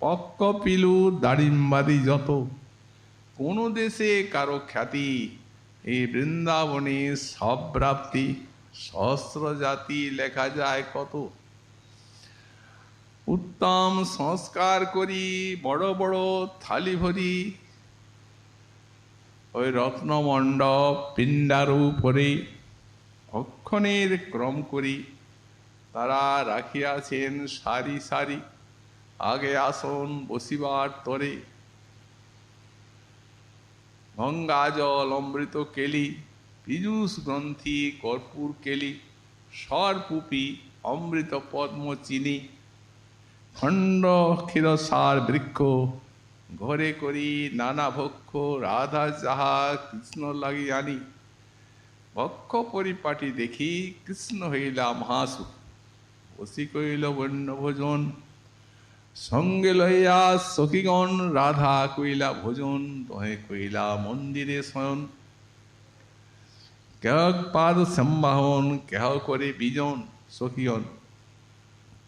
পক্ক পিলু দাড়িম্বাদি যত। কোন দেশে কারো খ্যাতি, এই বৃন্দাবনে সব প্রাপ্তি। সহস্র জাতি লেখা যায় কত, উত্তম সংস্কার করি বড় বড় থালি ভরি। ওই রত্নমণ্ডপ পিণ্ডার উপরে অক্ষণের ক্রম করি, তারা রাখিয়াছেন সারি সারি, আগে আসন বসিবার তরে। গঙ্গা জল অমৃত কেলি, পীযূষ গ্রন্থি কর্পূর কেলি, সরপুপি অমৃত পদ্ম চিনি, খণ্ড ক্ষীরসার বৃক্ষ, ঘরে করি নানা ভক্ষ, রাধা যাহা কৃষ্ণ লাগি আনি। ভক্ষ পরিপাটি দেখি, কৃষ্ণ হইলা মহাসুখ, বসি কইল বন্য ভোজন। সঙ্গে লইয়া সখীগণ, রাধা কইলা ভোজন, দহে কইলা মন্দিরে শয়ন। কেহ পাদ সম্বাহন, কেহ করে বিজন সখীগণ,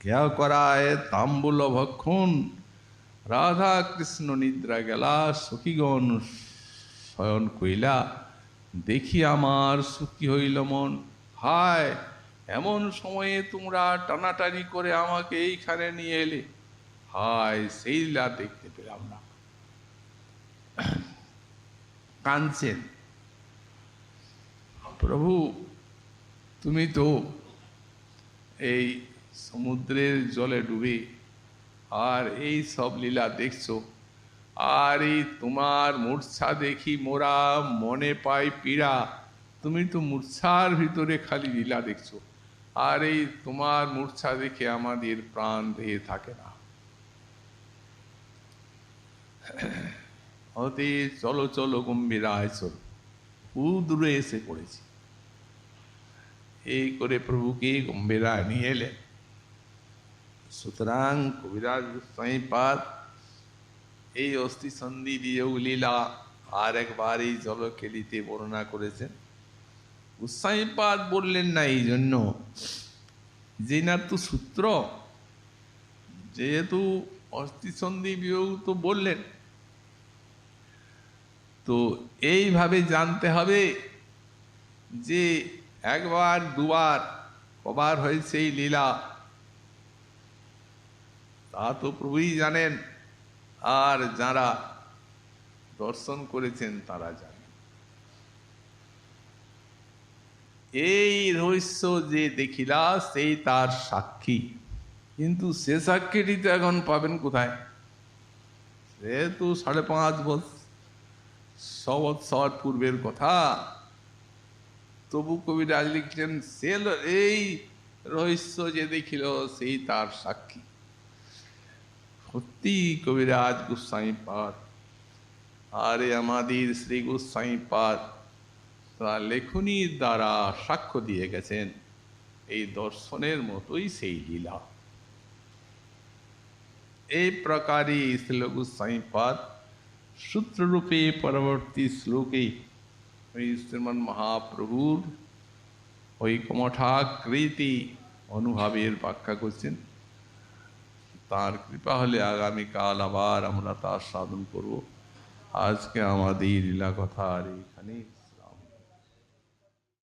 কেহ করায় তাম্বুল ভক্ষণ। রাধা কৃষ্ণ নিদ্রা গেলা, সখীগণ শয়ন কইলা, দেখি আমার সুখী হইল মন। হায়, এমন সময়ে তোমরা টানাটানি করে আমাকে এইখানে নিয়ে এলে, হায় সেই লীলা দেখতে পেলাম না। কাঁদছেন, প্রভু তুমি তো এই সমুদ্রের জলে ডুবে আর এই সব লীলা দেখছো, আর এই তোমার মূর্ছা দেখি মোরা মনে পাই পীড়া। তুমি তো মূর্ছার ভিতরে খালি লীলা দেখছো, আর এই তোমার মূর্ছা দেখে আমাদের প্রাণ দেহে থাকে না। হতে চলো চলো গম্ভীরায় চলো, খুব দূরে এসে পড়েছি। এই করে প্রভুকে গম্ভীরায় নিয়ে এলেন। সুতরাং কবিরাজ গোস্বামীপাদ এই অস্থি সন্ধি বিয়োগ লীলা আর একবার এই জলকেলিতে বর্ণনা করেছেন। গোস্বামীপাদ বললেন না এই জন্য যে না তো সূত্র, যেহেতু অস্থি সন্ধি বিয়োগ তো বললেন, তো এইভাবে জানতে হবে যে একবার দুবার কবার হয়েছে এই লীলা, তা তো প্রভুই জানেন, আর যারা দর্শন করেছেন তারা জানেন। এই রহস্য যে দেখিলা সেই তার সাক্ষী, কিন্তু সে সাক্ষীটি তো এখন পাবেন কোথায়? সে তো 5.5 বৎসর পূর্বের কথা। তবু কবিরাজ লিখলেন সে এই রহস্য যে দেখিল সেই তার সাক্ষী। সত্যি কবিরাজ গোস্বামীপাদ আরে আমাদের শ্রী গোস্বামীপাদ তার লেখনীর দ্বারা সাক্ষ্য দিয়ে গেছেন এই দর্শনের মতোই সেই লীলা। এই প্রকারে শ্রী গোস্বামীপাদ সূত্ররূপে পরবর্তী শ্লোকে ওই শ্রীমন মহাপ্রভুর ওই কমঠাকৃতি অনুভবের ব্যাখ্যা করছেন। তার কৃপা হলে আগামীকাল আবার আমরা তার সাধন করব। আজকে আমাদের লীলা কথা আর এখানে